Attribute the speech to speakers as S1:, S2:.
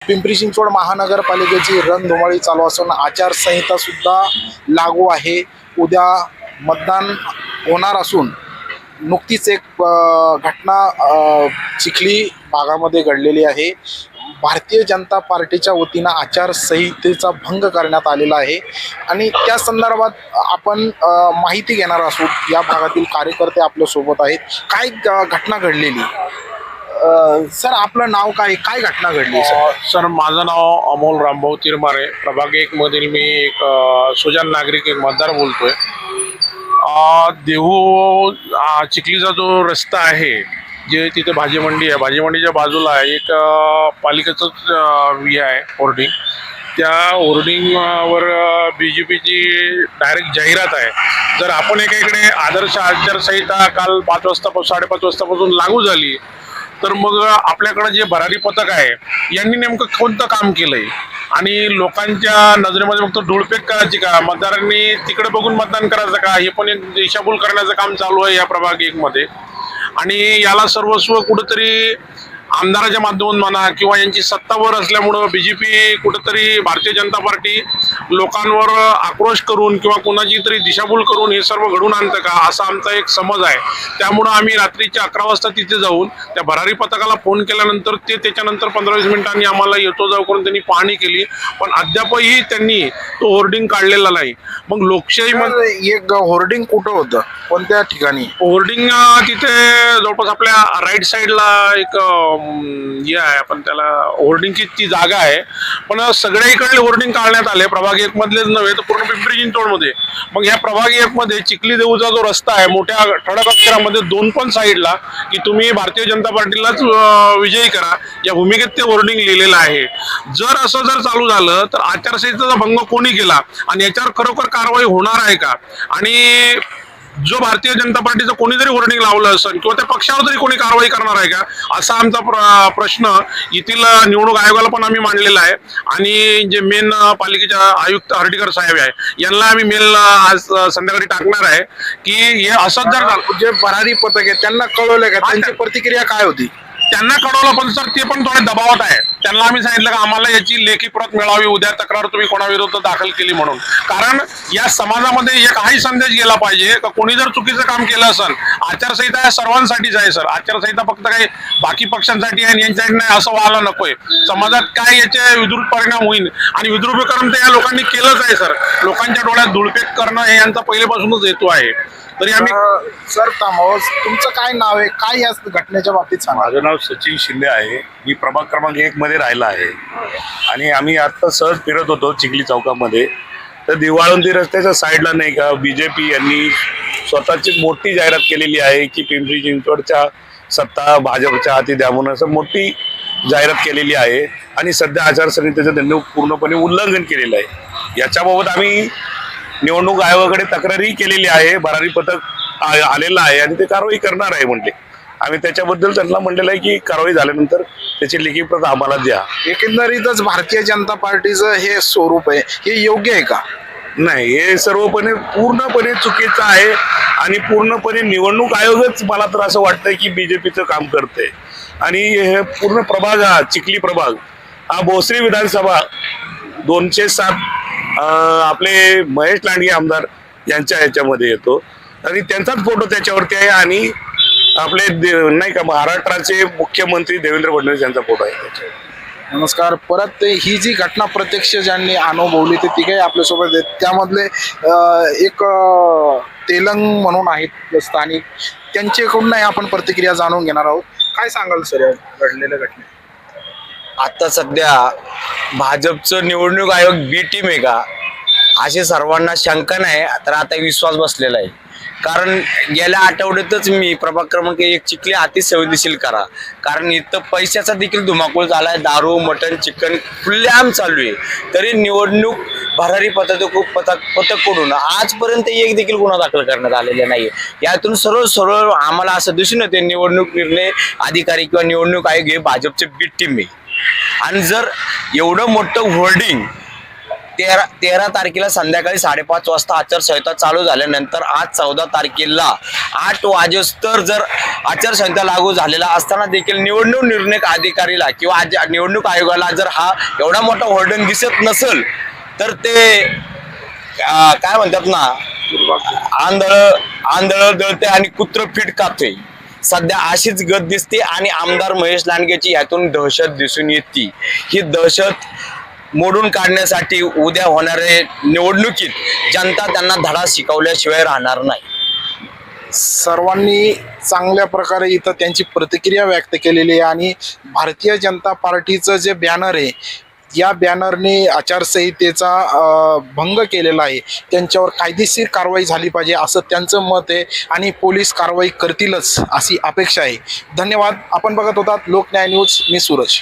S1: पिंपरी चिंचवड महानगरपालिकेची रणधुमाळी चालू असून आचारसंहिता सुद्धा लागू आहे. उद्या मतदान होणार असून नुकतीच एक घटना चिखली भागामध्ये घडलेली आहे. भारतीय जनता पार्टीच्या वतीनं आचारसंहितेचा भंग करण्यात आलेला आहे आणि त्या संदर्भात आपण माहिती घेणार असू. या भागातील कार्यकर्ते आपल्यासोबत आहेत. काय घटना घडलेली? सर, आपलं नाव काय? काय घटना घडली?
S2: सर, माझं नाव अमोल रामभाऊ तिरमारे. प्रभाग 1 मधील मी एक सुजाण नागरिक, एक मतदार बोलतोय. देहू चिखलीचा जो रस्ता आहे, जे तिथे भाजी मंडी आहे, भाजी मंडीच्या बाजूला एक पालिकेचंच हे आहे होर्डिंग. त्या होर्डिंगवर BJPची डायरेक्ट जाहिरात आहे. जर आपण एकीकडे आदर्श आचारसंहिता काल 5 वाजता 5:30 वाजतापासून लागू झाली, तर मग आपल्याकडं जे भरारी पथक आहे यांनी नेमकं कोणतं काम केलंय आणि लोकांच्या नजरेमध्ये फक्त धूळफेक करायची का, मतदारांनी तिकडे बघून मतदान करायचं का, हे पण एक दिशाभूल करण्याचं काम चालू आहे या प्रभाग 1 मध्ये. आणि याला सर्वस्व कुठंतरी आमदाराच्या माध्यमातून म्हणा किंवा यांची सत्तावर असल्यामुळं BJP कुठंतरी भारतीय जनता पार्टी लोकांवर आक्रोश करून किंवा कोणाची तरी दिशाभूल करून हे सर्व घडून आणतं का, असा आमचा एक समज आहे. त्यामुळं आम्ही रात्रीच्या 11 वाजता तिथे जाऊन त्या भरारी पथकाला फोन केल्यानंतर ते त्याच्यानंतर 15-20 मिनिटांनी आम्हाला येतो जाऊ करून त्यांनी पाहणी केली, पण अद्यापही त्यांनी तो होर्डिंग काढलेला नाही. मग लोकशाहीमध्ये
S1: एक होर्डिंग कुठं होतं, कोणत्या ठिकाणी?
S2: होर्डिंग तिथे जवळपास आपल्या राईट साईडला एक हे आहे, आपण त्याला होर्डिंगची ती जागा आहे. पण सगळ्या इकडले होर्डिंग काढण्यात आले, प्रभाग 1 मधलेच नव्हे तर पूर्ण पिंपरी चिंचवडमध्ये. मग ह्या प्रभाग 1 मध्ये चिखली देऊचा जो रस्ता आहे, मोठ्या ठळक अक्षरामध्ये 2 पण साईडला की तुम्ही भारतीय जनता पार्टीलाच विजयी करा, या भूमिकेत ते होर्डिंग लिहिलेलं आहे. जर असं चालू झालं तर आचारसंहितेचा भंग कोणी केला आणि याच्यावर खरोखर कारवाई होणार आहे का, आणि जो भारतीय जनता पार्टीचं कोणीतरी होर्डिंग लावलं असेल किंवा त्या पक्षावर तरी कोणी कारवाई करणार आहे का, असा आमचा प्रश्न येथील निवडणूक आयोगाला पण आम्ही मांडलेला आहे. आणि जे मेन पालिकेच्या आयुक्त हर्डीकर साहेब आहे यांना आम्ही मेल आज संध्याकाळी टाकणार आहे की हे असंच जर
S1: जे भरारी पथक आहे त्यांना कळवलं का, त्यांची प्रतिक्रिया काय होती?
S2: त्यांना कळवलं, पण सर ते पण थोडे दबावात आहे. त्यांना आम्ही सांगितलं की आम्हाला याची लेखी प्रत मिळावी, उद्या तक्रार तुम्ही कोणाविरुद्ध दाखल केली म्हणून. कारण या समाजामध्ये एक हाही संदेश गेला पाहिजे का कोणी जर चुकीचं काम केलं असेल, आचारसंहिता या सर्वांसाठीच आहे सर. आचारसंहिता फक्त काही बाकी पक्षांसाठी आणि यांच्यासाठी नाही असं व्हायला नकोय. समाजात काय याचे विद्रुप परिणाम होईल आणि विद्रुपीकरण तर या लोकांनी केलंच आहे सर. लोकांच्या डोळ्यात धुळफेक करणं हे यांचा पहिल्यापासूनच हेतू आहे. तरी आम्ही
S1: सर थांबावं, तुमचं काय नाव आहे, काय या घटनेच्या बाबतीत सांगा?
S3: माझं नाव सचिन शिंदे आहे. मी प्रभाग क्रमांक 1 मध्ये राहिला आहे आणि आम्ही आता सहज फिरत होतो चिखली चौकामध्ये, तर दिवाळुंदी रस्त्याच्या साईडला नाही का BJP यांनी स्वतःची मोठी जाहिरात केलेली आहे की पिंपरी चिंचवडच्या सत्ता भाजपच्या हाती द्या म्हणून, असं मोठी जाहिरात केलेली आहे. आणि सध्या आचारसंहितेचं त्यांनी पूर्णपणे उल्लंघन केलेलं आहे. याच्याबाबत आम्ही निवडणूक आयोगाकडे तक्रारी केलेली आहे. भरारी पथक आलेलं आहे आणि ते कारवाई करणार आहे म्हणले. आम्ही त्याच्याबद्दल त्यांना म्हणलेलं आहे की कारवाई झाल्यानंतर त्याची लेखी प्रत आम्हाला द्या.
S1: एकंदरीतच भारतीय जनता पार्टीचं हे स्वरूप आहे, हे योग्य आहे का?
S3: नाही, हे सर्वपणे पूर्णपणे चुकीचं आहे आणि पूर्णपणे निवडणूक आयोगच मला तर असं वाटतंय की BJPचं काम करते. आणि हे पूर्ण प्रभाग, हा चिखली प्रभाग, हा भोसरी विधानसभा 207 आपले महेश लांडगे आमदार यांच्या ह्याच्यामध्ये येतो आणि त्यांचाच फोटो त्याच्यावरती आहे. आणि आपले नाही का महाराष्ट्राचे मुख्यमंत्री देवेंद्र फडणवीस यांचा फोटो आहे त्याच्यावर.
S1: नमस्कार. परत ही जी घटना प्रत्यक्ष ज्यांनी अनुभवली ते ती काही आपल्यासोबत आहेत. त्यामधले एक तेलंग म्हणून आहेत स्थानिक, त्यांच्याकडूनही आपण प्रतिक्रिया जाणून घेणार आहोत. काय सांगाल सर या घडलेल्या घटनेत?
S4: आता सध्या भाजपचं निवडणूक आयोग बी टीम आहे का असे सर्वांना शंका नाही, तर आता विश्वास बसलेला आहे. कारण गेल्या आठवड्यातच मी प्रभाग क्रमांक 1 चिखली अति संवेदनशील करा, कारण इथं पैशाचा देखील धुमाकूळ झाला आहे. दारू, मटण, चिकन खुल्लेआम चालू आहे. तरी निवडणूक भरारी पथकडून आजपर्यंत एक देखील गुन्हा दाखल करण्यात आलेला नाही. यातून सरळ आम्हाला असं दिसून येते निवडणूक निर्णय अधिकारी किंवा निवडणूक आयोग हे भाजपचे बी टीम आहे. आणि जर एवढं मोठं होर्डिंग तेरा तारखेला संध्याकाळी 5:30 वाजता आचारसंहिता चालू झाल्यानंतर आज 14 तारखेला 8 वाजेस्तर जर आचारसंहिता लागू झालेला असताना देखील निवडणूक निर्णय अधिकारीला किंवा निवडणूक आयोगाला जर हा एवढा मोठा होर्डिंग दिसत नसेल तर ते काय म्हणतात ना, आंधळ दळते आणि कुत्र फिट कापते. सध्या अशीच गत दिसते आणि आमदार महेश लांडगेची यातून दहशत दिसून येते. ही दहशत मोडून काढण्यासाठी उद्या होणाऱ्या निवडणुकीत जनता त्यांना धडा शिकवल्याशिवाय राहणार नाही.
S1: सर्वांनी चांगल्या प्रकारे इथं त्यांची प्रतिक्रिया व्यक्त केलेली आहे आणि भारतीय जनता पार्टीचं जे बॅनर आहे या बॅनरने आचारसंहितेचा भंग केलेला आहे. त्यांच्यावर कायदेशीर कारवाई झाली पाहिजे असं त्यांचं मत आहे आणि पोलीस कारवाई करतीलच अशी अपेक्षा आहे. धन्यवाद. आपण बघत होतात लोकन्याय न्यूज. मी सूरज.